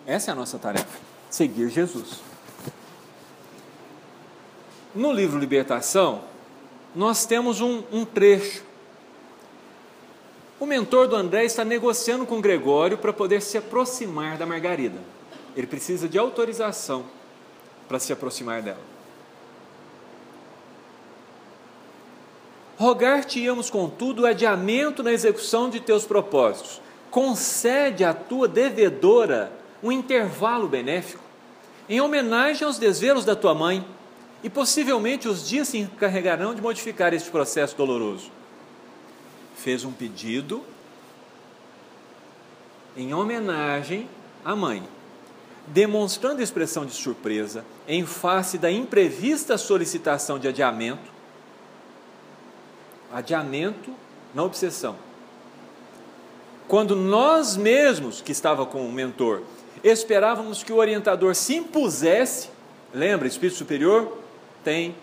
Essa é a nossa tarefa, seguir Jesus. No livro Libertação, nós temos um trecho. O mentor do André está negociando com Gregório para poder se aproximar da Margarida. Ele precisa de autorização para se aproximar dela. Rogar-te-íamos, contudo, o adiamento na execução de teus propósitos. Concede à tua devedora um intervalo benéfico, em homenagem aos desvelos da tua mãe, e possivelmente os dias se encarregarão de modificar este processo doloroso. Fez um pedido em homenagem à mãe, demonstrando expressão de surpresa em face da imprevista solicitação de adiamento na obsessão. Quando nós mesmos, que estava com o mentor, esperávamos que o orientador se impusesse, lembra, espírito superior tem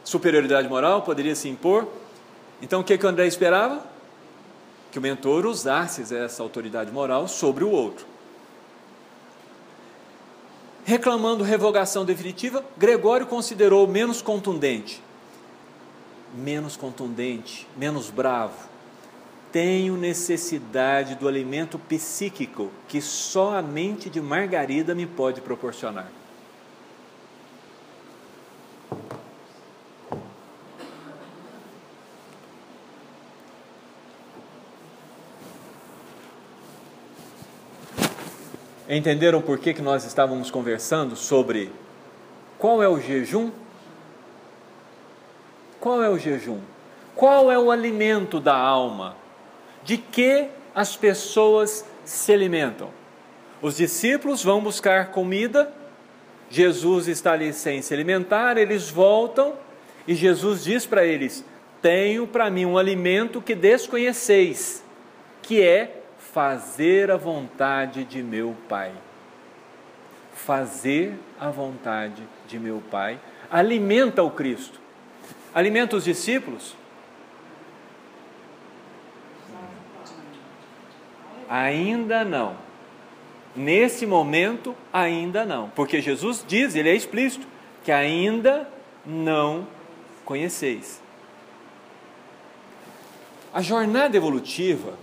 superioridade moral, poderia se impor. Então o que o André esperava? Que o mentor usasse essa autoridade moral sobre o outro. Reclamando revogação definitiva, Gregório considerou menos contundente, menos bravo. Tenho necessidade do alimento psíquico que só a mente de Margarida me pode proporcionar. Entenderam por que nós estávamos conversando sobre qual é o jejum? Qual é o jejum? Qual é o alimento da alma? De que as pessoas se alimentam? Os discípulos vão buscar comida, Jesus está ali sem se alimentar, eles voltam e Jesus diz para eles: tenho para mim um alimento que desconheceis, que é fazer a vontade de meu Pai. Fazer a vontade de meu Pai alimenta o Cristo. Alimenta os discípulos? Ainda não. Nesse momento, ainda não. Porque Jesus diz, ele é explícito, que ainda não conheceis. A jornada evolutiva,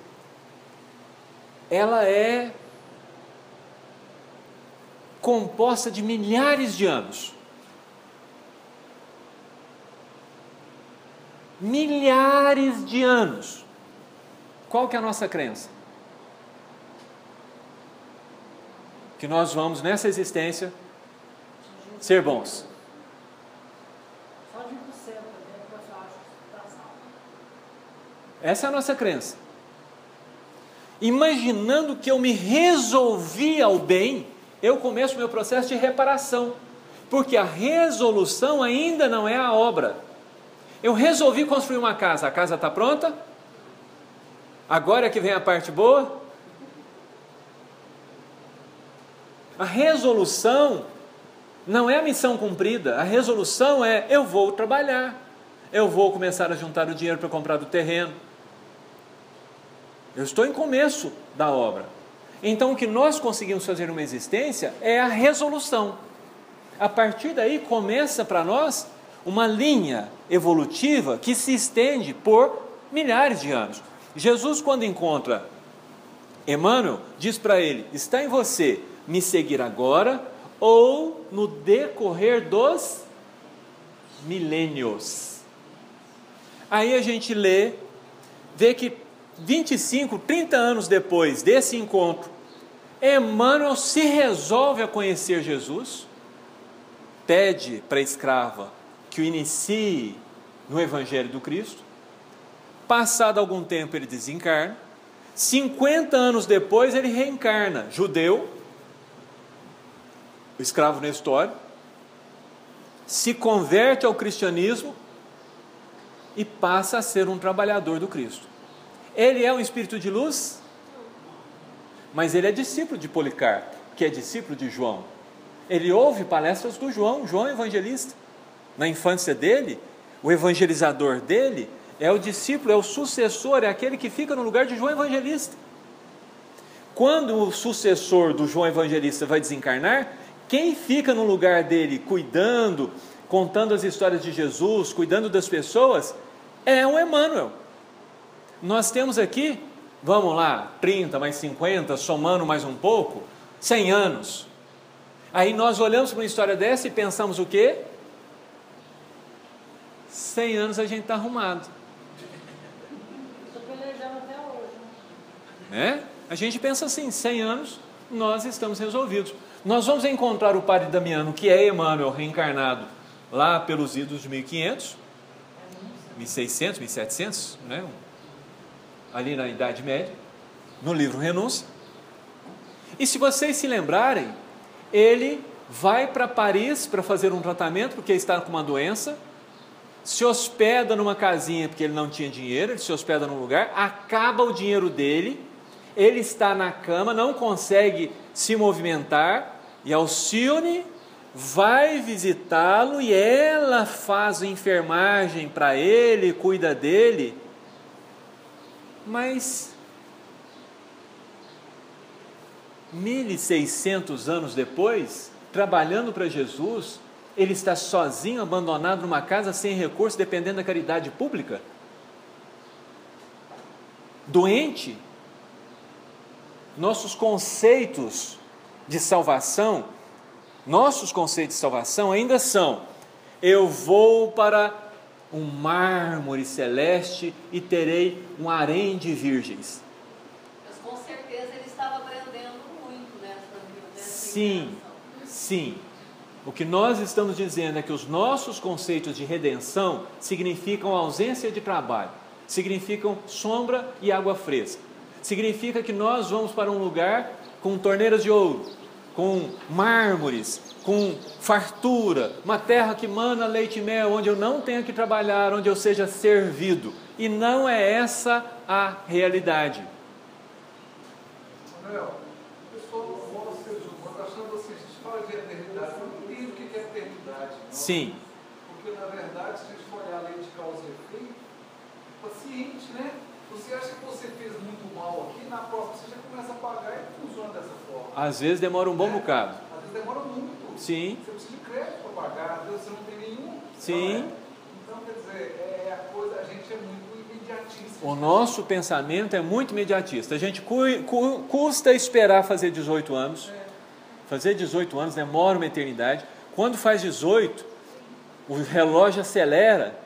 ela é composta de milhares de anos. Milhares de anos. Qual que é a nossa crença? Que nós vamos, nessa existência, ser bons. Essa é a nossa crença. Imaginando que eu me resolvi ao bem, eu começo o meu processo de reparação. Porque a resolução ainda não é a obra. Eu resolvi construir uma casa, a casa está pronta? Agora é que vem a parte boa? A resolução não é a missão cumprida, a resolução é: eu vou trabalhar, eu vou começar a juntar o dinheiro para comprar do terreno. Eu estou em começo da obra. Então o que nós conseguimos fazer numa existência é a resolução. A partir daí começa para nós uma linha evolutiva que se estende por milhares de anos. Jesus, quando encontra Emmanuel, diz para ele: está em você me seguir agora ou no decorrer dos milênios. Aí a gente lê, vê que 25, 30 anos depois desse encontro, Emmanuel se resolve a conhecer Jesus, pede para a escrava que o inicie no Evangelho do Cristo. Passado algum tempo ele desencarna, 50 anos depois ele reencarna, judeu, o escravo Nestório, se converte ao cristianismo e passa a ser um trabalhador do Cristo. Ele é um espírito de luz, mas ele é discípulo de Policarpo, que é discípulo de João. Ele ouve palestras do João evangelista. Na infância dele, o evangelizador dele é o discípulo, é o sucessor, é aquele que fica no lugar de João evangelista. quando o sucessor do João Evangelista vai desencarnar, quem fica no lugar dele cuidando, contando as histórias de Jesus, cuidando das pessoas, é o Emmanuel. Nós temos aqui, vamos lá, 30 mais 50, somando mais um pouco, 100 anos. Aí nós olhamos para uma história dessa e pensamos o quê? 100 anos a gente está arrumado. Estou pelejando até hoje. Né? A gente pensa assim, 100 anos nós estamos resolvidos. Nós vamos encontrar o Padre Damiano, que é Emmanuel reencarnado, lá pelos idos de 1500, 1600, 1700, né? Ali na Idade Média, no livro Renúncia. E se vocês se lembrarem, ele vai para Paris para fazer um tratamento, porque está com uma doença, se hospeda numa casinha porque ele não tinha dinheiro, ele se hospeda num lugar, acaba o dinheiro dele, ele está na cama, não consegue se movimentar, e Alcione vai visitá-lo e ela faz a enfermagem para ele, cuida dele, mas 1600 anos depois, trabalhando para Jesus, ele está sozinho, abandonado numa casa, sem recurso, dependendo da caridade pública? Doente? Nossos conceitos de salvação ainda são: eu vou para um mármore celeste e terei um harém de virgens. Mas com certeza ele estava aprendendo muito nessa Sim, sim. O que nós estamos dizendo é que os nossos conceitos de redenção significam ausência de trabalho, significam sombra e água fresca. Significa que nós vamos para um lugar com torneiras de ouro, com mármores, com fartura, uma terra que mana leite e mel, onde eu não tenha que trabalhar, onde eu seja servido. E não é essa a realidade. Manuel, o pessoal fala seres humanos achando assim, a gente fala de eternidade, eu não entendo o que é eternidade. Não. Sim. Porque na verdade, se a gente for olhar a lei de causa e efeito, paciente, né? Você acha que você fez muito mal aqui, na próxima você já começa a pagar e funciona dessa forma. Às vezes demora um bom bocado. Às vezes demora muito. Sim. Você precisa de crédito para pagar, às vezes você não tem nenhum. Sim. Então, quer dizer, a coisa, a gente é muito imediatista. O nosso pensamento é muito imediatista. A gente custa esperar fazer 18 anos. Fazer 18 anos demora uma eternidade. Quando faz 18, o relógio acelera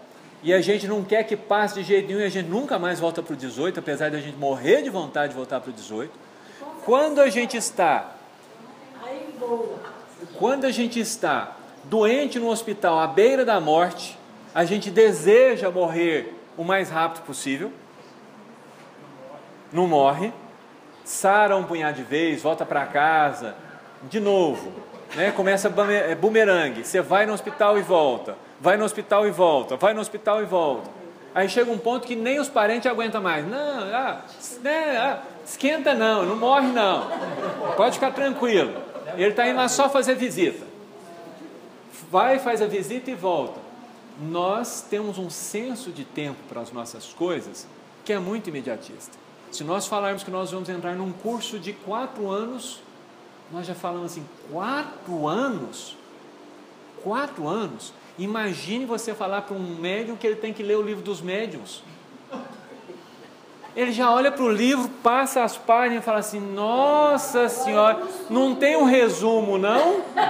e a gente não quer que passe de jeito nenhum e a gente nunca mais volta para o 18, apesar de a gente morrer de vontade de voltar para o 18. Quando a gente está doente no hospital, à beira da morte, a gente deseja morrer o mais rápido possível, não morre, sara um punhado de vez, volta para casa, de novo, né? Começa bumerangue, você vai no hospital e volta, vai no hospital e volta, vai no hospital e volta. Aí chega um ponto que nem os parentes aguentam mais. Não, esquenta não morre não, pode ficar tranquilo, ele está indo lá só fazer visita. Vai, faz a visita e volta. Nós temos um senso de tempo para as nossas coisas que é muito imediatista. Se nós falarmos que nós vamos entrar num curso de 4 anos, nós já falamos assim, 4 anos? 4 anos? Imagine você falar para um médium que ele tem que ler o livro dos médiuns. Ele já olha para o livro, passa as páginas e fala assim, nossa senhora, não tem um resumo não? Para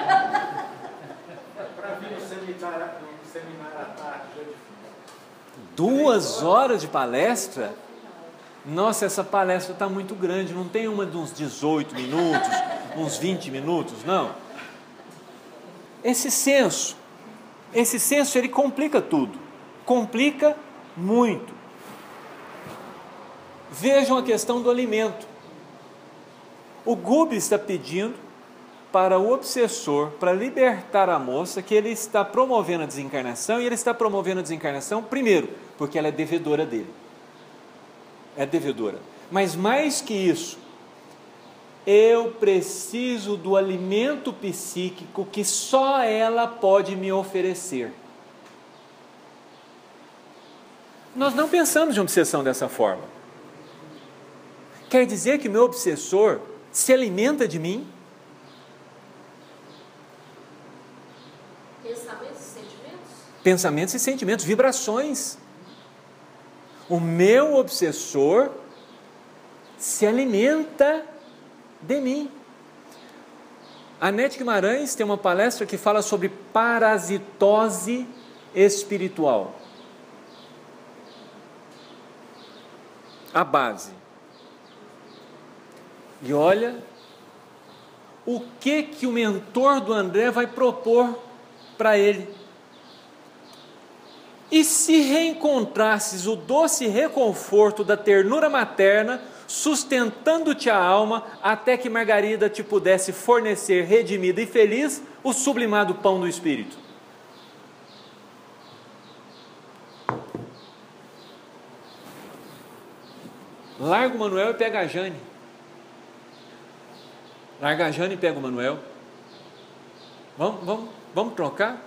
vir no seminário à tarde. 2 horas de palestra? Nossa, essa palestra está muito grande, não tem uma de uns 18 minutos, uns 20 minutos, não. Esse senso ele complica tudo, complica muito. Vejam a questão do alimento. O Gubi está pedindo para o obsessor, para libertar a moça, que ele está promovendo a desencarnação, e ele está promovendo a desencarnação, primeiro, porque ela é devedora dele. É devedora. Mas mais que isso, eu preciso do alimento psíquico que só ela pode me oferecer. Nós não pensamos em obsessão dessa forma. Quer dizer que meu obsessor se alimenta de mim? Pensamentos e sentimentos? Pensamentos e sentimentos, vibrações. O meu obsessor se alimenta de mim. A Nete Guimarães tem uma palestra que fala sobre parasitose espiritual. A base. E olha o que o mentor do André vai propor para ele. E se reencontrasses o doce reconforto da ternura materna, sustentando-te a alma, até que Margarida te pudesse fornecer, redimida e feliz, o sublimado pão do Espírito. Larga o Manuel e pega a Jane. Larga a Jane e pega o Manuel. Vamos trocar?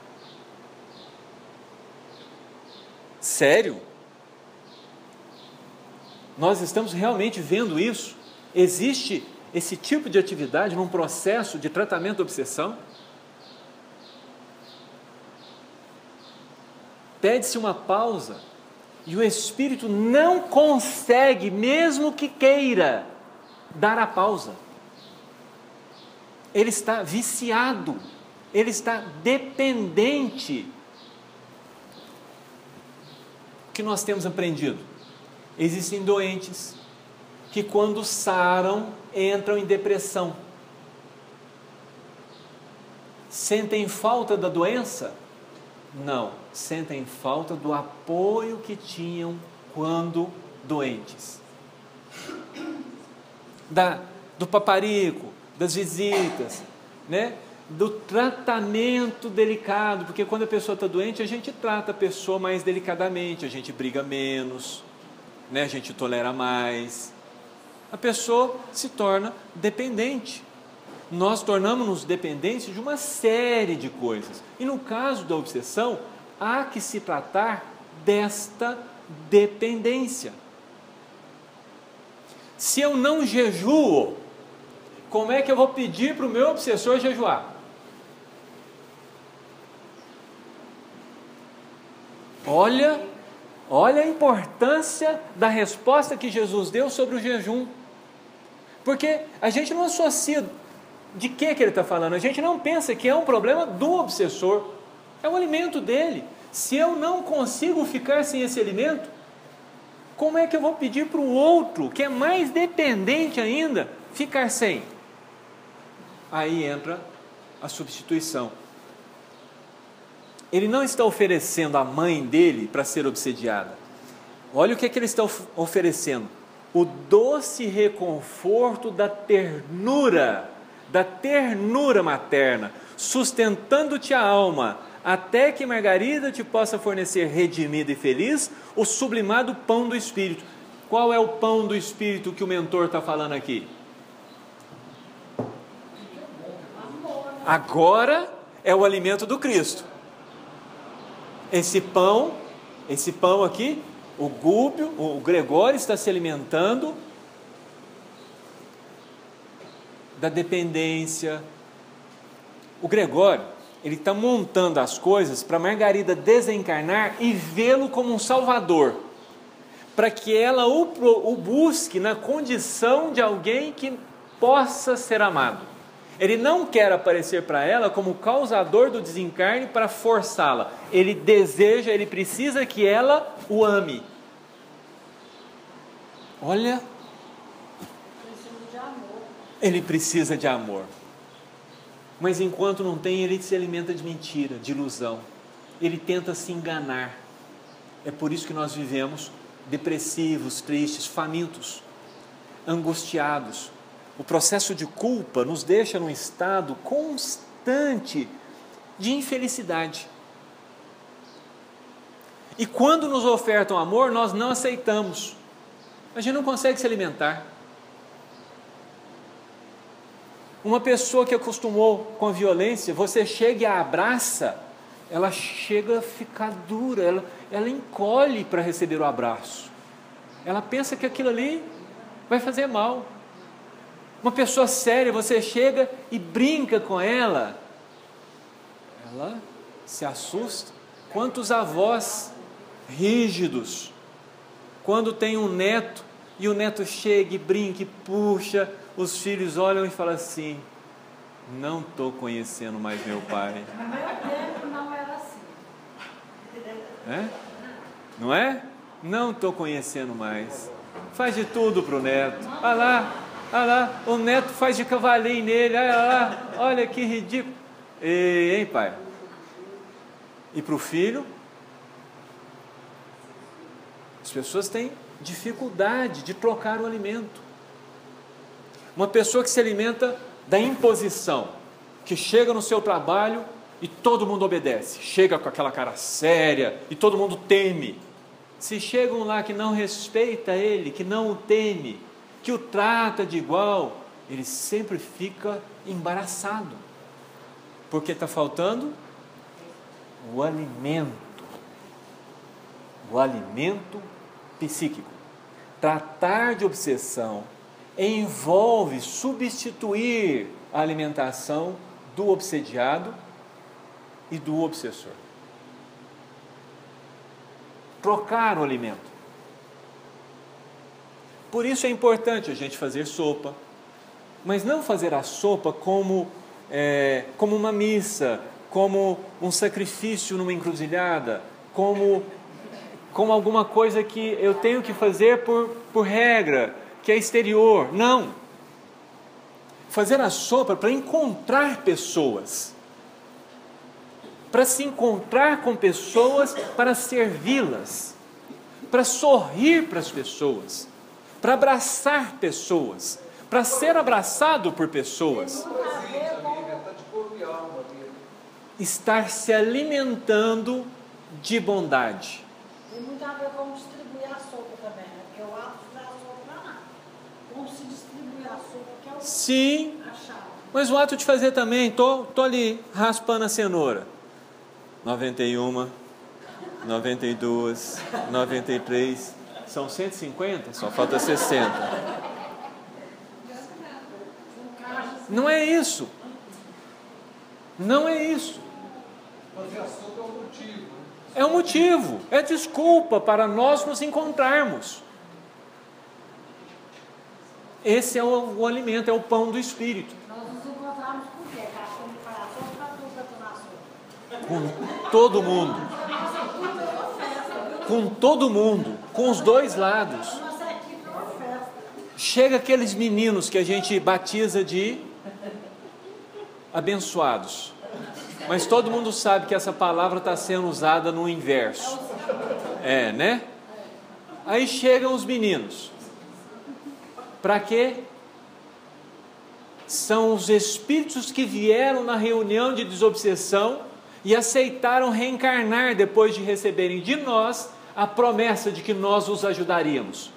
Sério? Nós estamos realmente vendo isso? Existe esse tipo de atividade num processo de tratamento da obsessão? Pede-se uma pausa e o espírito não consegue, mesmo que queira, dar a pausa. Ele está viciado, ele está dependente. O que nós temos aprendido? Existem doentes que, quando saram, entram em depressão. Sentem falta da doença? Não, sentem falta do apoio que tinham quando doentes. Do paparico, das visitas, né? Do tratamento delicado, porque quando a pessoa está doente, a gente trata a pessoa mais delicadamente, a gente briga menos, né? A gente tolera mais. A pessoa se torna dependente. Nós tornamos-nos dependentes de uma série de coisas. E no caso da obsessão, há que se tratar desta dependência. Se eu não jejuo, como é que eu vou pedir para o meu obsessor jejuar? Olha a importância da resposta que Jesus deu sobre o jejum. Porque a gente não associa de que ele está falando, a gente não pensa que é um problema do obsessor, é o alimento dele. Se eu não consigo ficar sem esse alimento, como é que eu vou pedir para o outro, que é mais dependente ainda, ficar sem? Aí entra a substituição. Ele não está oferecendo a mãe dele para ser obsediada. Olha o que ele está oferecendo: o doce reconforto da ternura materna, sustentando-te a alma, até que Margarida te possa fornecer, redimida e feliz, o sublimado pão do Espírito. Qual é o pão do Espírito que o mentor está falando aqui? Agora é o alimento do Cristo. Esse pão aqui, o Gúbio, o Gregório está se alimentando da dependência. O Gregório, ele está montando as coisas para Margarida desencarnar e vê-lo como um salvador, para que ela o busque na condição de alguém que possa ser amado. Ele não quer aparecer para ela como causador do desencarne para forçá-la. Ele deseja, ele precisa que ela o ame. Olha, ele precisa de amor. Mas enquanto não tem, ele se alimenta de mentira, de ilusão. Ele tenta se enganar. É por isso que nós vivemos depressivos, tristes, famintos, angustiados. O processo de culpa nos deixa num estado constante de infelicidade. E quando nos ofertam amor, nós não aceitamos. A gente não consegue se alimentar. Uma pessoa que acostumou com a violência, você chega e a abraça, ela chega a ficar dura, ela encolhe para receber o abraço. Ela pensa que aquilo ali vai fazer mal. Uma pessoa séria, você chega e brinca com ela, ela se assusta. Quantos avós rígidos, quando tem um neto, e o neto chega e brinca e puxa, os filhos olham e falam assim: não estou conhecendo mais meu pai. No meu tempo não era assim. É? Não é? Não estou conhecendo mais. Faz de tudo para o neto. Olha lá, o neto faz de cavalinho nele. Olha lá, olha que ridículo. Ei, hein, pai? E para o filho? As pessoas têm dificuldade de trocar o alimento. Uma pessoa que se alimenta da imposição, que chega no seu trabalho e todo mundo obedece, chega com aquela cara séria e todo mundo teme. Se chegam lá que não respeita ele, que não o teme, que o trata de igual, ele sempre fica embaraçado, porque está faltando o alimento psíquico. Tratar de obsessão envolve substituir a alimentação do obsediado e do obsessor. Trocar o alimento. Por isso é importante a gente fazer sopa, mas não fazer a sopa como uma missa, como um sacrifício numa encruzilhada, como alguma coisa que eu tenho que fazer por regra, que é exterior. Não. Fazer a sopa para encontrar pessoas, para se encontrar com pessoas, para servi-las, para sorrir para as pessoas, para abraçar pessoas, para ser abraçado por pessoas. Estar se alimentando de bondade. Tem muito a ver com distribuir a sopa também, né? Porque o ato de dar a sopa não é nada. Como se distribuir a sopa, que é o Sim, achado. mas o ato de fazer também, tô ali raspando a cenoura. 91, 92, 93, são 150, só falta 60. Não é isso. Não é isso. Fazer a sopa é um motivo. É um motivo, é desculpa para nós nos encontrarmos. Esse é o alimento, é o pão do Espírito. Nós nos encontramos com o quê? Caixão de coração para tudo para tomar sopa. Com todo mundo. Com todo mundo, com os dois lados. Nossa equipe é uma festa. Chega aqueles meninos que a gente batiza de abençoados. Mas todo mundo sabe que essa palavra está sendo usada no inverso. É, né? Aí chegam os meninos. Para quê? São os espíritos que vieram na reunião de desobsessão e aceitaram reencarnar depois de receberem de nós a promessa de que nós os ajudaríamos.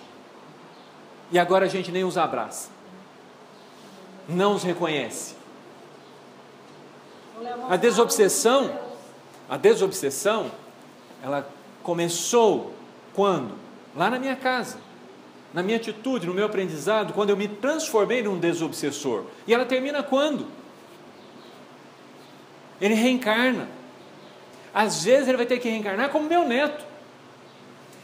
E agora a gente nem os abraça. Não os reconhece. A desobsessão, ela começou quando? Lá na minha casa, na minha atitude, no meu aprendizado, quando eu me transformei num desobsessor. E ela termina quando? Ele reencarna. Às vezes ele vai ter que reencarnar como meu neto.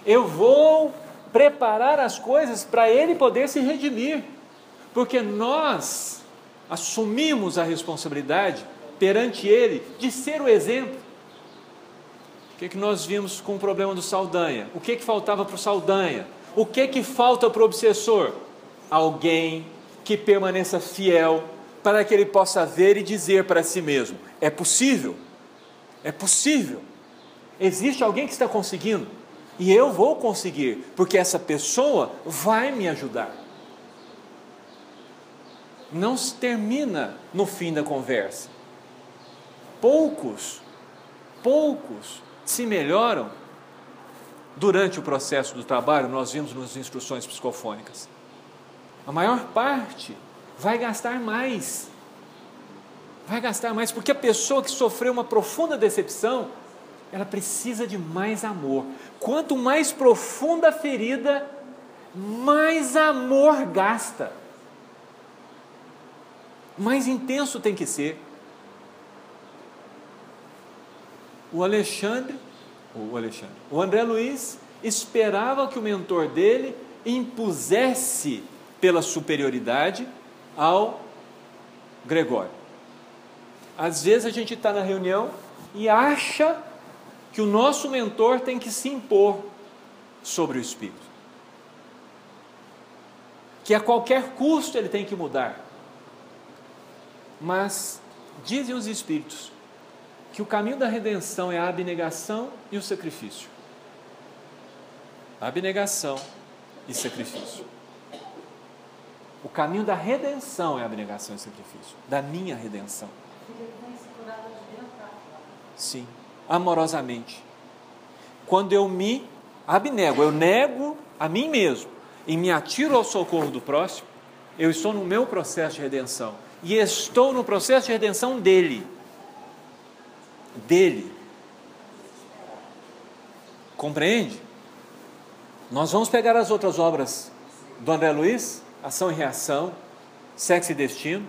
Eu vou preparar as coisas para ele poder se redimir, porque nós assumimos a responsabilidade perante ele de ser o exemplo. O que nós vimos com o problema do Saldanha? O que faltava para o Saldanha? O que falta para o obsessor? Alguém que permaneça fiel para que ele possa ver e dizer para si mesmo: é possível, é possível, existe alguém que está conseguindo e eu vou conseguir, porque essa pessoa vai me ajudar. Não se termina no fim da conversa. Poucos se melhoram durante o processo do trabalho. Nós vimos nas instruções psicofônicas. A maior parte vai gastar mais. Porque a pessoa que sofreu uma profunda decepção, ela precisa de mais amor. Quanto mais profunda a ferida, mais amor gasta. mais intenso tem que ser. O André Luiz esperava que o mentor dele impusesse pela superioridade ao Gregório. Às vezes a gente está na reunião e acha que o nosso mentor tem que se impor sobre o Espírito, que a qualquer custo ele tem que mudar. Mas dizem os Espíritos que o caminho da redenção é a abnegação e o sacrifício. Abnegação e sacrifício. O caminho da redenção é a abnegação e sacrifício, da minha redenção. Sim, amorosamente. Quando eu me abnego, eu nego a mim mesmo e me atiro ao socorro do próximo, eu estou no meu processo de redenção e estou no processo de redenção dele. Compreende? Nós vamos pegar as outras obras do André Luiz, Ação e Reação, Sexo e Destino,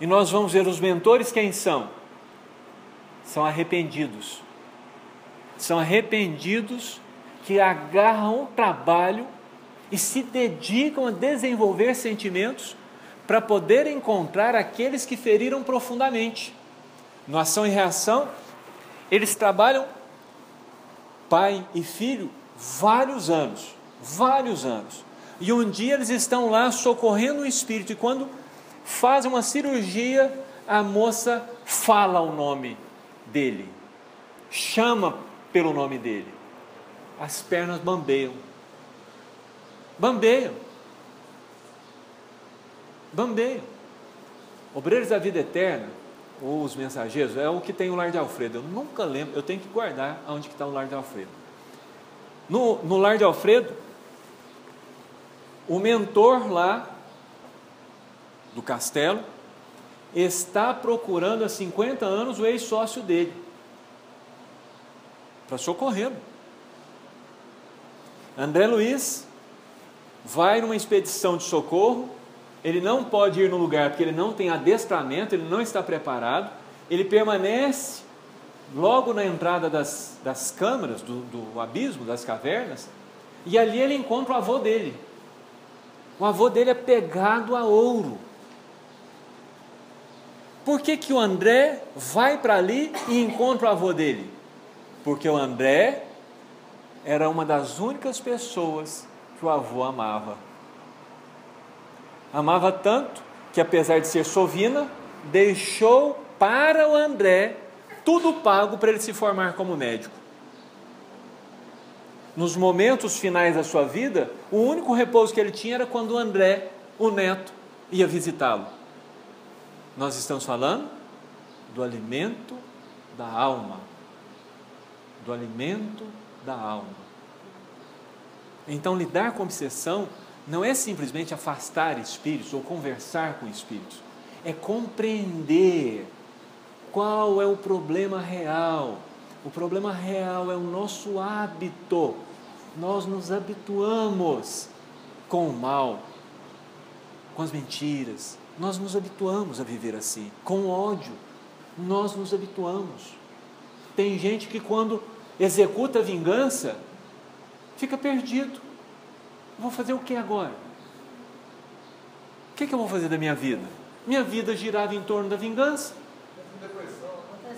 e nós vamos ver os mentores quem são. São arrependidos que agarram o trabalho e se dedicam a desenvolver sentimentos para poder encontrar aqueles que feriram profundamente. No Ação e Reação, eles trabalham pai e filho vários anos, e um dia eles estão lá socorrendo o espírito, e quando fazem uma cirurgia, a moça fala o nome dele, chama pelo nome dele, as pernas bambeiam. Obreiros da Vida Eterna, ou os Mensageiros, é o que tem o Lar de Alfredo. Eu nunca lembro, eu tenho que guardar onde está o Lar de Alfredo. No Lar de Alfredo, o mentor lá do castelo está procurando há 50 anos o ex-sócio dele para socorrê-lo. André Luiz vai numa expedição de socorro, ele não pode ir no lugar porque ele não tem adestramento, ele não está preparado, ele permanece logo na entrada das câmaras, do abismo, das cavernas, e ali ele encontra o avô dele. O avô dele é pegado a ouro. Por que o André vai para ali e encontra o avô dele? Porque o André era uma das únicas pessoas que o avô amava. Amava tanto que, apesar de ser sovina, deixou para o André tudo pago para ele se formar como médico. Nos momentos finais da sua vida, o único repouso que ele tinha era quando o André, o neto, ia visitá-lo. Nós estamos falando do alimento da alma. Do alimento da alma. Então, lidar com obsessão não é simplesmente afastar espíritos ou conversar com espíritos. É compreender qual é o problema real. O problema real é o nosso hábito. Nós nos habituamos com o mal, com as mentiras. Nós nos habituamos a viver assim, com o ódio. Nós nos habituamos. Tem gente que quando executa a vingança, fica perdido. Vou fazer o que agora? O que eu vou fazer da minha vida? Minha vida girava em torno da vingança.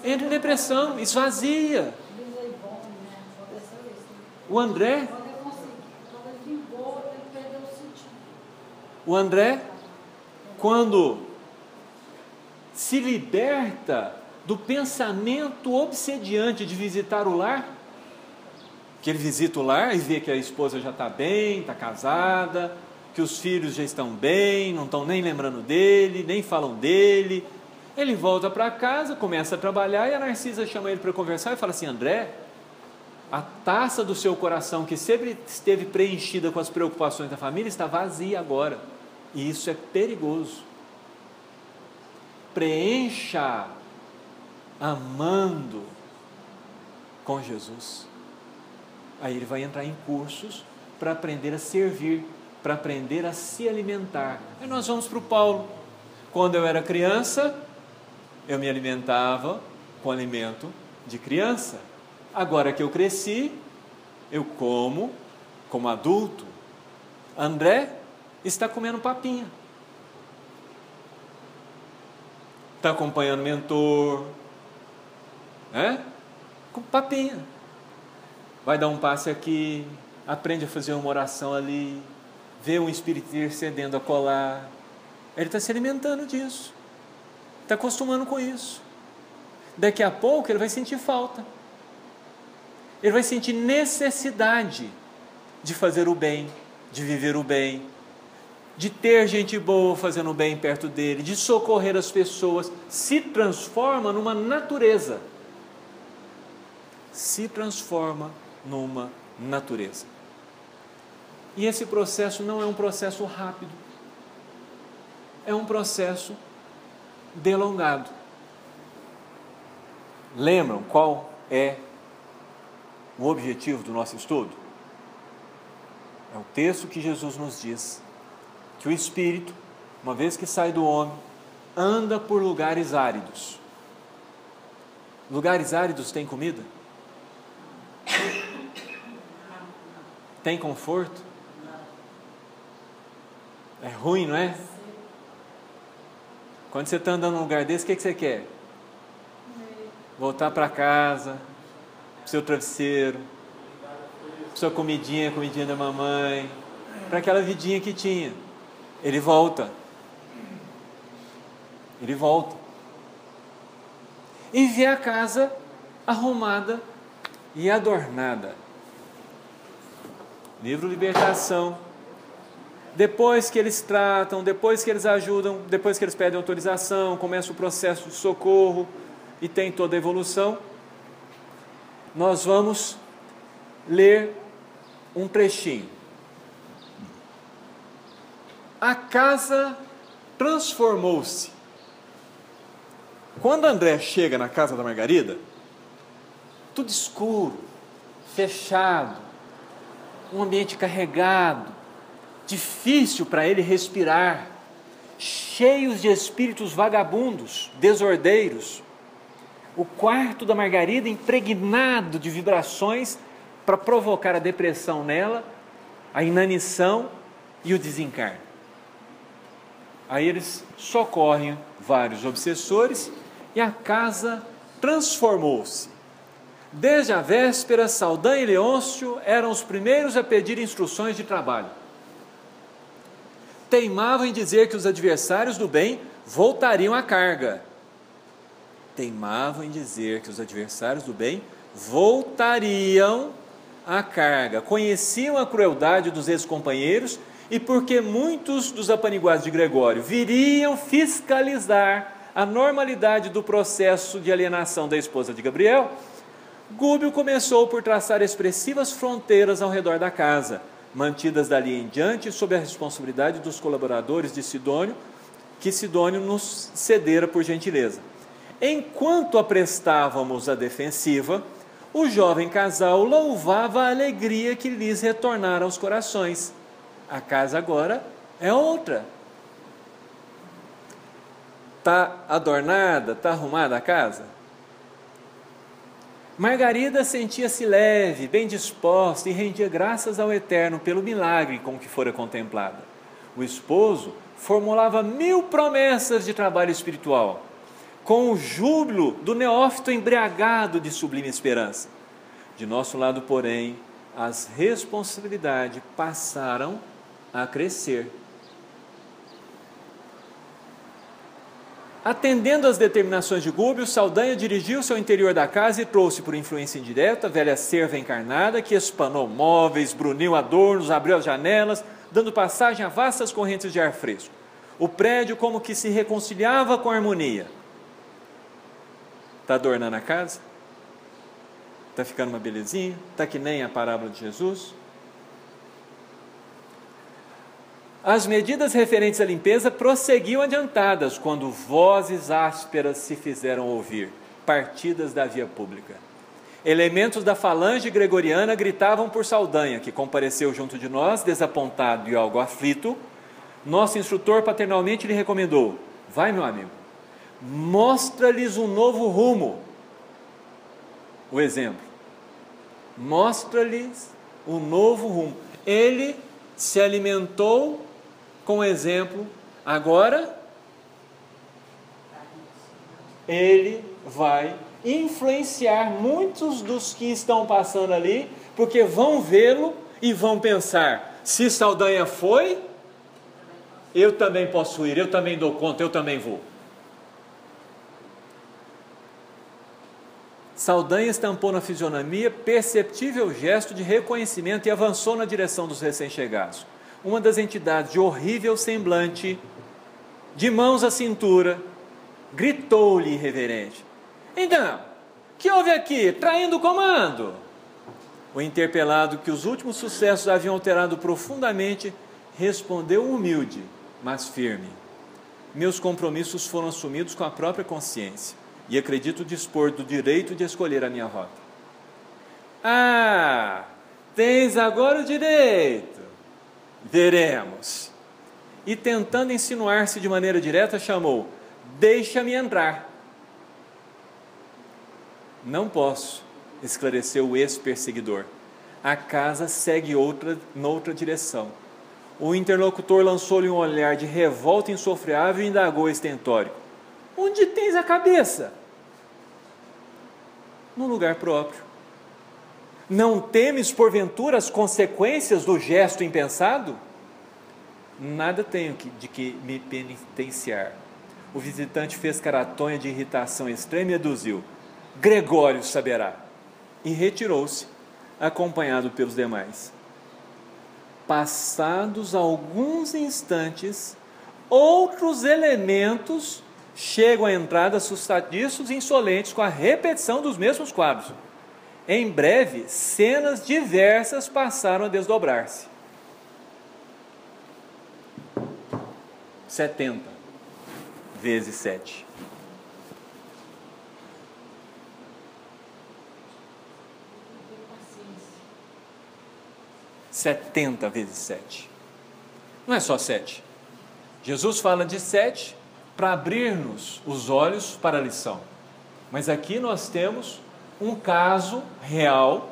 Entra em depressão, esvazia. O André, quando se liberta do pensamento obsediante de visitar o lar, que ele visita o lar e vê que a esposa já está bem, está casada, que os filhos já estão bem, não estão nem lembrando dele, nem falam dele. Ele volta para casa, começa a trabalhar e a Narcisa chama ele para conversar e fala assim: André, a taça do seu coração, que sempre esteve preenchida com as preocupações da família, está vazia agora. E isso é perigoso. Preencha amando com Jesus. Aí ele vai entrar em cursos para aprender a servir, para aprender a se alimentar. Aí nós vamos para o Paulo. Quando eu era criança, eu me alimentava com alimento de criança. Agora que eu cresci, eu como adulto. André está comendo papinha. Está acompanhando o mentor, com papinha. Vai dar um passe aqui, aprende a fazer uma oração ali, vê um espírito intercedendo a colar. Ele está se alimentando disso, está acostumando com isso. Daqui a pouco ele vai sentir falta, ele vai sentir necessidade de fazer o bem, de viver o bem, de ter gente boa fazendo o bem perto dele, de socorrer as pessoas. Se transforma numa natureza. Se transforma numa natureza. E esse processo não é um processo rápido. É um processo delongado. Lembram qual é o objetivo do nosso estudo? É o texto que Jesus nos diz que o Espírito, uma vez que sai do homem, anda por lugares áridos. Lugares áridos têm comida? Tem conforto? É ruim, não é? Quando você está andando num lugar desse, o que você quer? Voltar para casa, para o seu travesseiro, para sua comidinha da mamãe, para aquela vidinha que tinha. Ele volta. Ele volta. E vê a casa arrumada e adornada. Livro Libertação. Depois que eles tratam, depois que eles ajudam, depois que eles pedem autorização, começa o processo de socorro e tem toda a evolução, nós vamos ler um trechinho. A casa transformou-se. Quando André chega na casa da Margarida, tudo escuro, fechado, um ambiente carregado, difícil para ele respirar, cheios de espíritos vagabundos, desordeiros. O quarto da Margarida impregnado de vibrações para provocar a depressão nela, a inanição e o desencarne. Aí eles socorrem vários obsessores e a casa transformou-se. Desde a véspera, Saldanha e Leôncio eram os primeiros a pedir instruções de trabalho. Teimavam em dizer que os adversários do bem voltariam à carga. Teimavam em dizer que os adversários do bem voltariam à carga. Conheciam a crueldade dos ex-companheiros e porque muitos dos apaniguados de Gregório viriam fiscalizar a normalidade do processo de alienação da esposa de Gabriel, Gúbio começou por traçar expressivas fronteiras ao redor da casa, mantidas dali em diante sob a responsabilidade dos colaboradores de Sidônio, que Sidônio nos cedera por gentileza. Enquanto aprestávamos a defensiva, o jovem casal louvava a alegria que lhes retornara aos corações. A casa agora é outra. Está adornada, está arrumada a casa? Margarida sentia-se leve, bem disposta e rendia graças ao Eterno pelo milagre com que fora contemplada. O esposo formulava 1000 promessas de trabalho espiritual, com o júbilo do neófito embriagado de sublime esperança. De nosso lado, porém, as responsabilidades passaram a crescer. Atendendo às determinações de Gúbio, Saldanha dirigiu-se ao interior da casa e trouxe por influência indireta a velha cerva encarnada que espanou móveis, bruniu adornos, abriu as janelas, dando passagem a vastas correntes de ar fresco. O prédio como que se reconciliava com a harmonia. Está adornando a casa? Está ficando uma belezinha? Está que nem a parábola de Jesus? As medidas referentes à limpeza prosseguiam adiantadas quando vozes ásperas se fizeram ouvir, partidas da via pública. Elementos da falange gregoriana gritavam por Saldanha, que compareceu junto de nós, desapontado e algo aflito. Nosso instrutor paternalmente lhe recomendou: Vai, meu amigo, mostra-lhes um novo rumo. O exemplo. Mostra-lhes um novo rumo. Ele se alimentou com o exemplo, agora ele vai influenciar muitos dos que estão passando ali, porque vão vê-lo e vão pensar: se Saldanha foi, eu também posso ir, eu também dou conta, eu também vou. Saldanha estampou na fisionomia perceptível gesto de reconhecimento e avançou na direção dos recém-chegados. Uma das entidades de horrível semblante, de mãos à cintura, gritou-lhe irreverente: então, que houve aqui, traindo o comando? O interpelado, que os últimos sucessos haviam alterado profundamente, respondeu humilde, mas firme: meus compromissos foram assumidos com a própria consciência, e acredito dispor do direito de escolher a minha rota. Ah, tens agora o direito. Veremos. E tentando insinuar-se de maneira direta, chamou: deixa-me entrar. Não posso, esclareceu o ex-perseguidor. A casa segue noutra direção. O interlocutor lançou-lhe um olhar de revolta insofreável e indagou estentório: onde tens a cabeça? No lugar próprio. Não temes, porventura, as consequências do gesto impensado? Nada tenho de que me penitenciar. O visitante fez caratonha de irritação extrema e aduziu: Gregório saberá. E retirou-se, acompanhado pelos demais. Passados alguns instantes, outros elementos chegam à entrada assustadiços e insolentes com a repetição dos mesmos quadros. Em breve, cenas diversas passaram a desdobrar-se. 70 vezes 7. Setenta vezes 7. Não é só 7. Jesus fala de 7 para abrir-nos os olhos para a lição. Mas aqui nós temos um caso real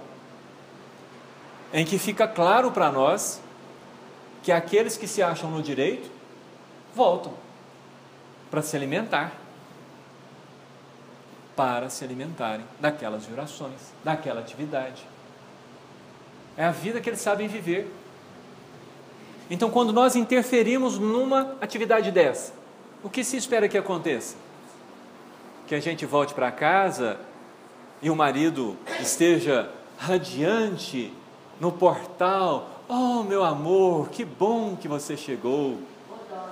em que fica claro para nós que aqueles que se acham no direito voltam para se alimentar, daquelas vibrações, daquela atividade. É a vida que eles sabem viver. Então, quando nós interferimos numa atividade dessa, o que se espera que aconteça? Que a gente volte para casa e o marido esteja radiante no portal: oh, meu amor, que bom que você chegou.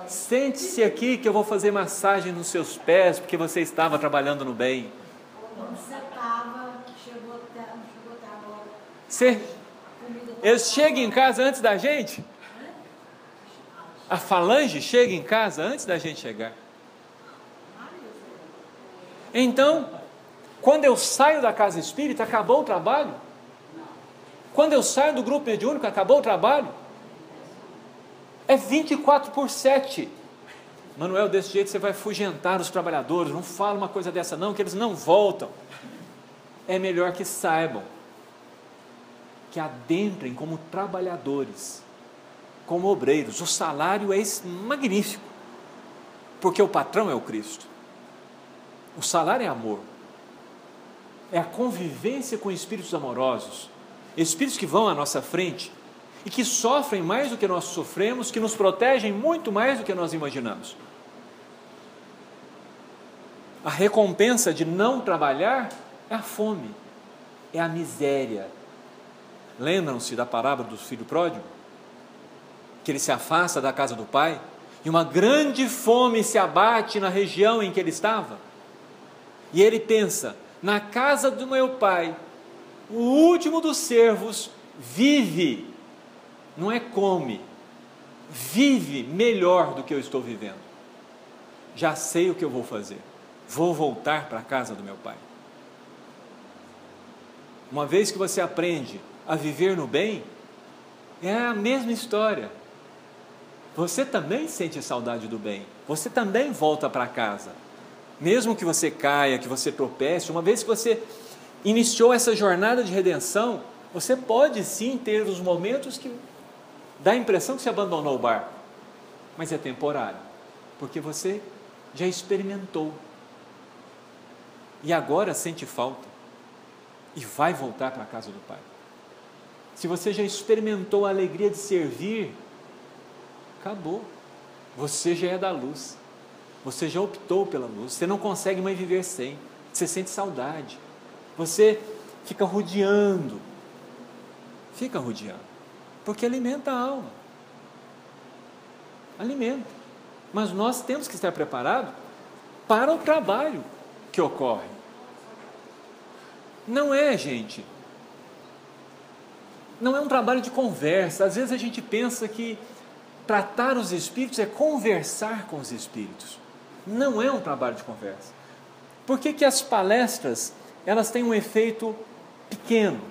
Sente-se aqui que eu vou fazer massagem nos seus pés, porque você estava trabalhando no bem. Onde você estava, chegou até agora. Eles chegam em casa antes da gente? A falange chega em casa antes da gente chegar. Então, quando eu saio da casa espírita, acabou o trabalho? Quando eu saio do grupo mediúnico, acabou o trabalho? É 24/7. Manuel, desse jeito você vai afugentar os trabalhadores. Não fala uma coisa dessa não, que eles não voltam. É melhor que saibam, que adentrem como trabalhadores, como obreiros. O salário é magnífico, porque o patrão é o Cristo. O salário é amor, é a convivência com espíritos amorosos, espíritos que vão à nossa frente e que sofrem mais do que nós sofremos, que nos protegem muito mais do que nós imaginamos. A recompensa de não trabalhar é a fome, é a miséria. Lembram-se da parábola do filho pródigo? Que ele se afasta da casa do pai e uma grande fome se abate na região em que ele estava. E ele pensa: na casa do meu pai, o último dos servos vive, não é come, vive melhor do que eu estou vivendo. Já sei o que eu vou fazer, vou voltar para a casa do meu pai. Uma vez que você aprende a viver no bem, é a mesma história. você também sente saudade do bem, você também volta para casa. Mesmo que você caia, que você tropece, uma vez que você iniciou essa jornada de redenção, você pode sim ter os momentos que dá a impressão que você abandonou o barco, mas é temporário, porque você já experimentou e agora sente falta e vai voltar para a casa do Pai. Se você já experimentou a alegria de servir, acabou, você já é da luz, você já optou pela luz, você não consegue mais viver sem, você sente saudade, você fica rodeando, porque alimenta a alma, alimenta, mas nós temos que estar preparados para o trabalho que ocorre. Não é, gente, não é um trabalho de conversa. Às vezes a gente pensa que tratar os espíritos é conversar com os espíritos. Não é um trabalho de conversa. Por que que as palestras, elas têm um efeito pequeno?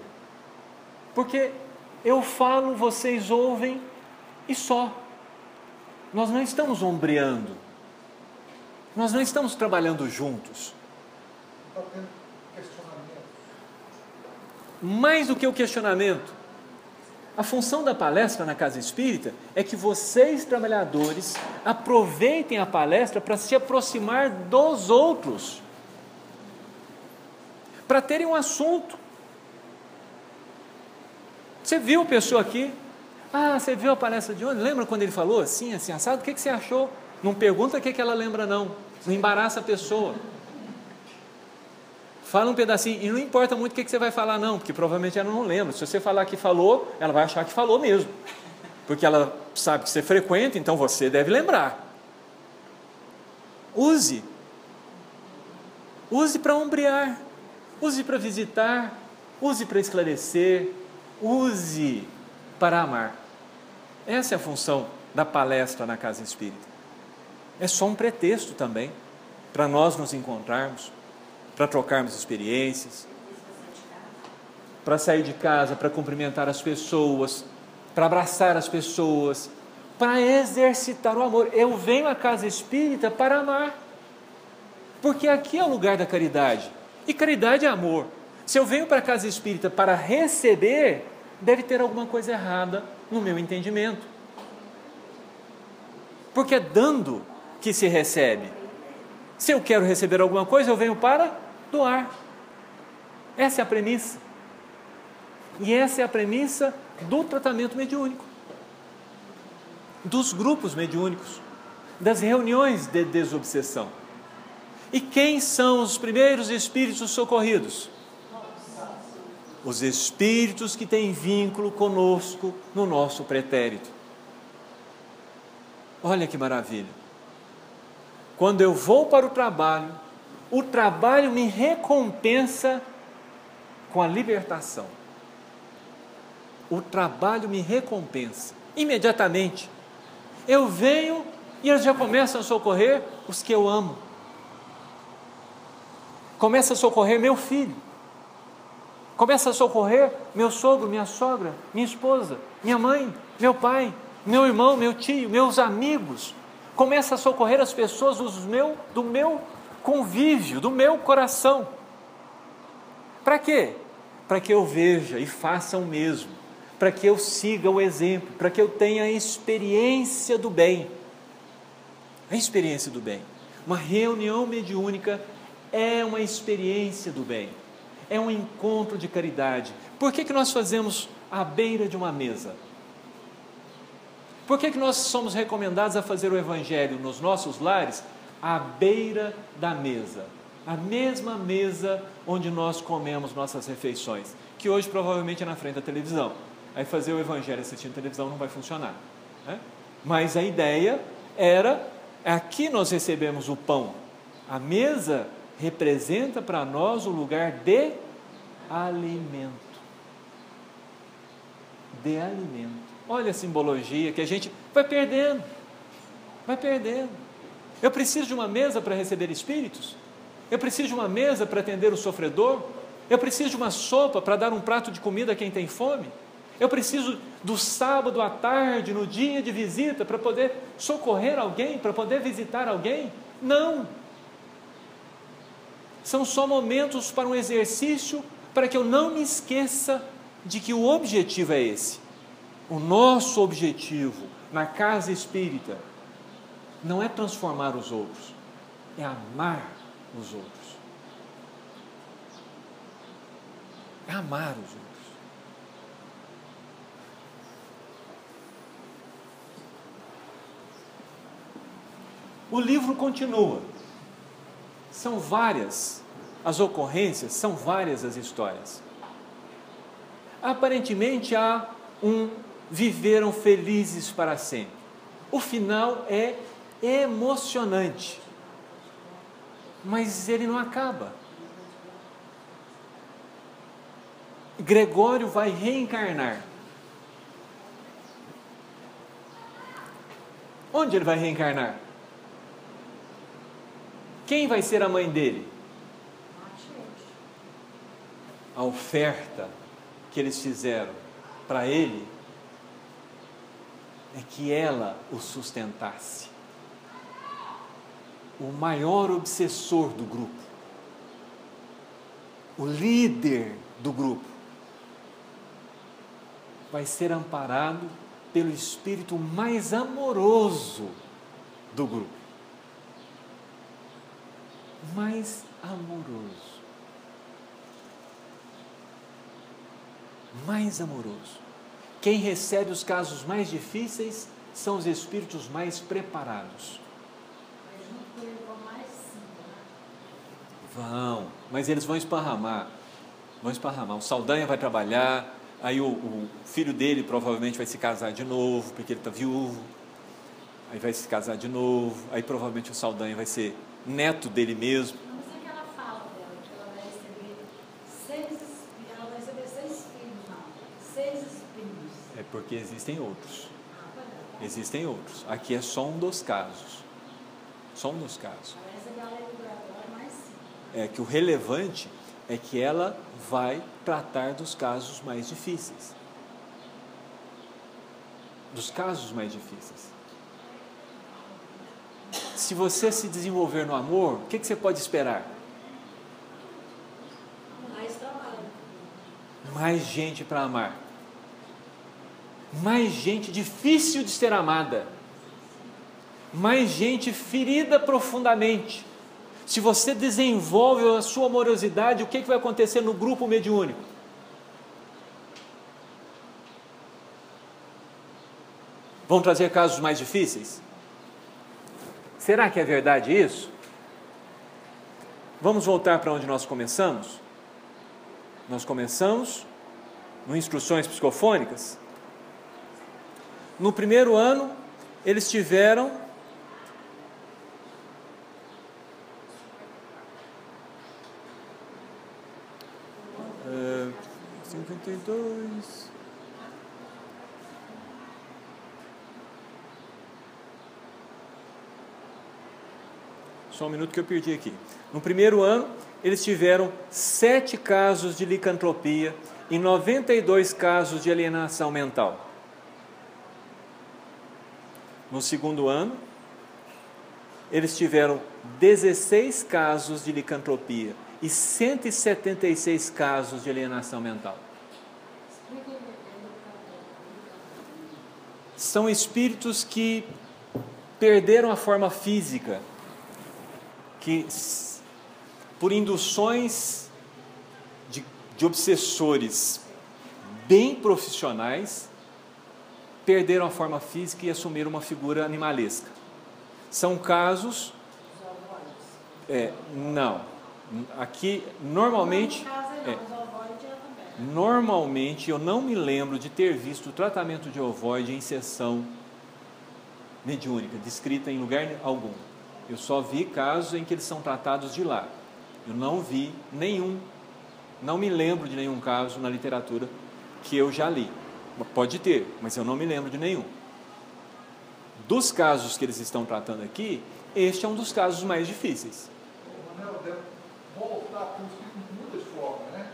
Porque eu falo, vocês ouvem e só. Nós não estamos ombreando. Nós não estamos trabalhando juntos. Está tendo questionamento. Mais do que o questionamento, a função da palestra na Casa Espírita é que vocês, trabalhadores, aproveitem a palestra para se aproximar dos outros, para terem um assunto. Você viu a pessoa aqui? Ah, você viu a palestra de ontem? Lembra quando ele falou assim, assim, assado? O que você achou? Não pergunta o que ela lembra, não. Não embaraça a pessoa. Fala um pedacinho, e não importa muito o que você vai falar, não, porque provavelmente ela não lembra. Se você falar que falou, ela vai achar que falou mesmo, porque ela sabe que você frequenta, então você deve lembrar. Use para ombrear, use para visitar, use para esclarecer, use para amar. Essa é a função da palestra na Casa Espírita. É só um pretexto também para nós nos encontrarmos, para trocarmos experiências, para sair de casa, para cumprimentar as pessoas, para abraçar as pessoas, para exercitar o amor. Eu venho à Casa Espírita para amar, porque aqui é o lugar da caridade, e caridade é amor. Se eu venho para a Casa Espírita para receber, deve ter alguma coisa errada no meu entendimento, porque é dando que se recebe. Se eu quero receber alguma coisa, eu venho para doar. Essa é a premissa. E essa é a premissa do tratamento mediúnico, dos grupos mediúnicos, das reuniões de desobsessão. E quem são os primeiros espíritos socorridos? Os espíritos que têm vínculo conosco no nosso pretérito. Olha que maravilha. Quando eu vou para o trabalho me recompensa com a libertação. O trabalho me recompensa imediatamente. Eu venho e eles já começam a socorrer os que eu amo. Começa a socorrer meu filho. Começa a socorrer meu sogro, minha sogra, minha esposa, minha mãe, meu pai, meu irmão, meu tio, meus amigos. Começa a socorrer as pessoas do meu convívio, do meu coração. Para quê? Para que eu veja e faça o mesmo, para que eu siga o exemplo, para que eu tenha a experiência do bem. A experiência do bem. Uma reunião mediúnica é uma experiência do bem, é um encontro de caridade. Por que nós fazemos à beira de uma mesa? Por que nós somos recomendados a fazer o Evangelho nos nossos lares à beira da mesa? A mesma mesa onde nós comemos nossas refeições, que hoje provavelmente é na frente da televisão. Aí fazer o Evangelho assistindo televisão não vai funcionar, né? Mas a ideia era, aqui nós recebemos o pão. A mesa representa para nós o lugar de alimento. De alimento. Olha a simbologia que a gente vai perdendo. Eu preciso de uma mesa para receber espíritos? Eu preciso de uma mesa para atender o sofredor? Eu preciso de uma sopa para dar um prato de comida a quem tem fome? Eu preciso do sábado à tarde, no dia de visita, para poder socorrer alguém, para poder visitar alguém? Não. São só momentos para um exercício, para que eu não me esqueça de que o objetivo é esse. O nosso objetivo na casa espírita não é transformar os outros, é amar os outros. É amar os outros. O livro continua. São várias as ocorrências, são várias as histórias. Aparentemente há viveram felizes para sempre. O final é emocionante, mas ele não acaba. Gregório vai reencarnar. Onde ele vai reencarnar? Quem vai ser a mãe dele? A oferta que eles fizeram para ele é que ela o sustentasse. O maior obsessor do grupo, o líder do grupo, vai ser amparado pelo espírito mais amoroso do grupo. Mais amoroso. Mais amoroso. Quem recebe os casos mais difíceis são os espíritos mais preparados. Mas junto com ele vão mais 5, né? Vão, mas eles vão esparramar. Vão esparramar. O Saldanha vai trabalhar, aí o filho dele provavelmente vai se casar de novo, porque ele está viúvo. Aí vai se casar de novo, aí provavelmente o Saldanha vai ser neto dele mesmo. Não sei o que ela fala dela, que ela vai receber 6 filhos, não. 6 espíritos. É porque existem outros. Existem outros. Aqui é só um dos casos. Só um dos casos. Ela vai receber a lei do Gregório mais 5. É que o relevante é que ela vai tratar dos casos mais difíceis. Dos casos mais difíceis. Se você se desenvolver no amor, o que você pode esperar? Mais trabalho. Mais gente para amar. Mais gente difícil de ser amada. Mais gente ferida profundamente. Se você desenvolve a sua amorosidade, o que vai acontecer no grupo mediúnico? Vão trazer casos mais difíceis? Será que é verdade isso? Vamos voltar para onde nós começamos? Nós começamos no Instruções Psicofônicas. No primeiro ano, eles tiveram 52. Só um minuto que eu perdi aqui. No primeiro ano, eles tiveram 7 casos de licantropia e 92 casos de alienação mental. No segundo ano, eles tiveram 16 casos de licantropia e 176 casos de alienação mental. São espíritos que perderam a forma física, que por induções de obsessores bem profissionais, perderam a forma física e assumiram uma figura animalesca. São casos... não. Aqui, normalmente... Normalmente, eu não me lembro de ter visto o tratamento de ovoide em sessão mediúnica, descrita em lugar algum. Eu só vi casos em que eles são tratados de lá. Eu não vi nenhum, não me lembro de nenhum caso na literatura que eu já li. Pode ter, mas eu não me lembro de nenhum. Dos casos que eles estão tratando aqui, este é um dos casos mais difíceis. O Manel deve voltar com os filhos com muitas formas, né?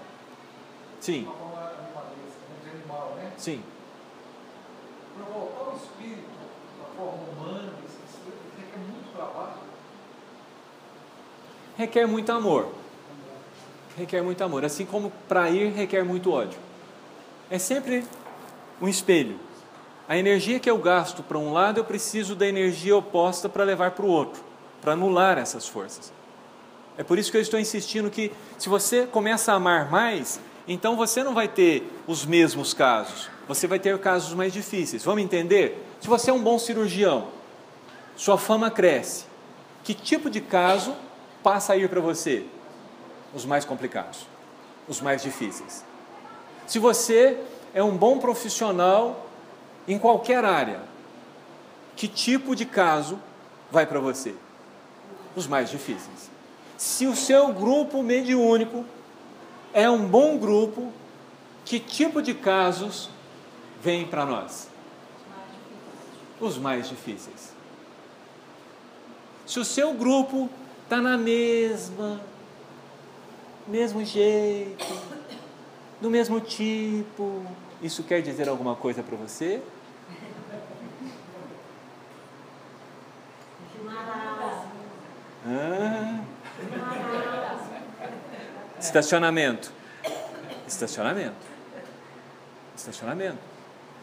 Sim. Uma forma animalista, de animal, né? Sim. Para voltar ao espírito, da forma humana, isso requer muito trabalho. Requer muito amor. Requer muito amor. Assim como para ir requer muito ódio. É sempre um espelho. A energia que eu gasto para um lado, eu preciso da energia oposta para levar para o outro, para anular essas forças. É por isso que eu estou insistindo que, se você começa a amar mais, então você não vai ter os mesmos casos, você vai ter casos mais difíceis. Vamos entender? Se você é um bom cirurgião, sua fama cresce, que tipo de caso passa a ir para você? Os mais complicados, os mais difíceis. Se você é um bom profissional em qualquer área, que tipo de caso vai para você? Os mais difíceis. Se o seu grupo mediúnico é um bom grupo, que tipo de casos vem para nós? Os mais difíceis. Se o seu grupo está na mesmo jeito, do mesmo tipo, isso quer dizer alguma coisa para você? Estacionamento.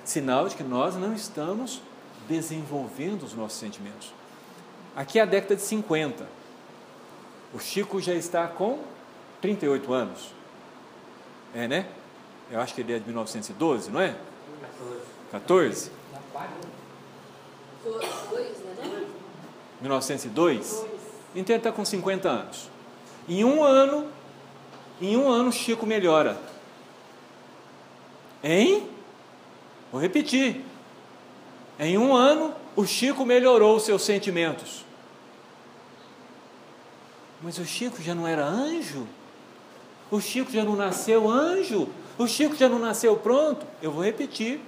Sinal de que nós não estamos desenvolvendo os nossos sentimentos. Aqui é a década de 50. O Chico já está com 38 anos. É, né? Eu acho que ele é de 1912, não é? 14? 1902? Então ele está com 50 anos. Em um ano o Chico melhora. Vou repetir. Em um ano, o Chico melhorou os seus sentimentos. Mas o Chico já não era anjo? O Chico já não nasceu anjo? O Chico já não nasceu pronto? Eu vou repetir,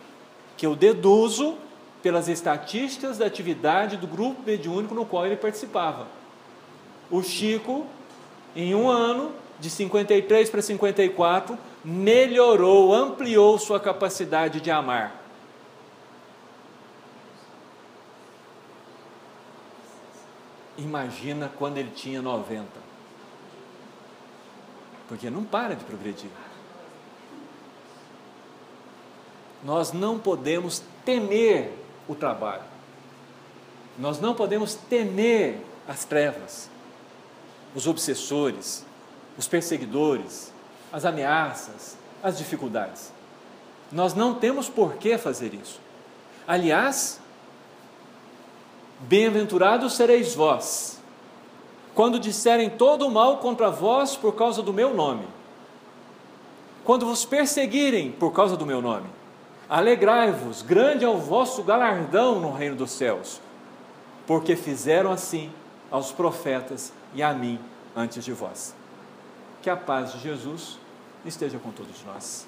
que eu deduzo pelas estatísticas da atividade do grupo mediúnico no qual ele participava. O Chico, em um ano, de 53 para 54, melhorou, ampliou sua capacidade de amar. Imagina quando ele tinha 90. Porque não para de progredir. Nós não podemos temer o trabalho. Nós não podemos temer as trevas, os obsessores, os perseguidores, as ameaças, as dificuldades. Nós não temos por que fazer isso. Aliás, bem-aventurados sereis vós, quando disserem todo o mal contra vós por causa do meu nome. Quando vos perseguirem por causa do meu nome, alegrai-vos, grande é o vosso galardão no reino dos céus, porque fizeram assim aos profetas e a mim antes de vós. Que a paz de Jesus esteja com todos nós.